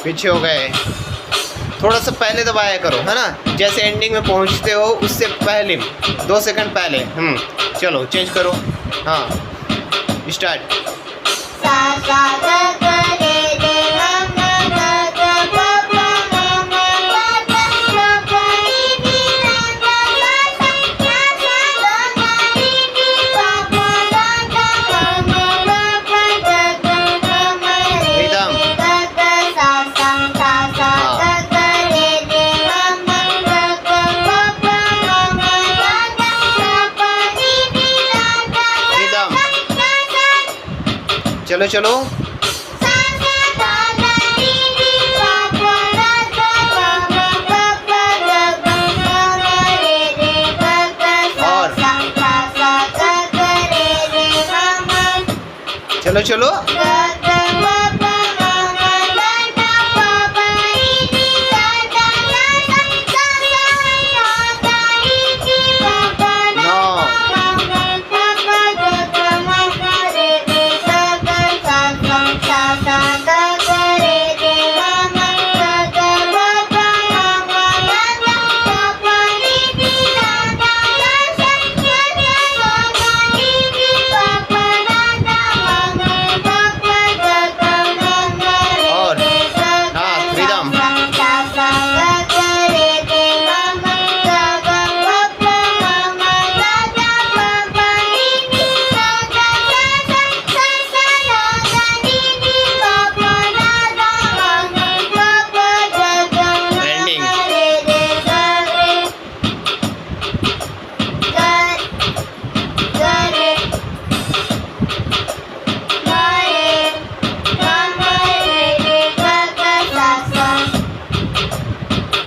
पीछे हो गए। थोड़ा सा पहले दबाया करो, है ना, जैसे एंडिंग में पहुंचते हो उससे पहले 2 सेकंड पहले। चलो चेंज करो। हाँ स्टार्ट। चलो चलो। और चलो चलो।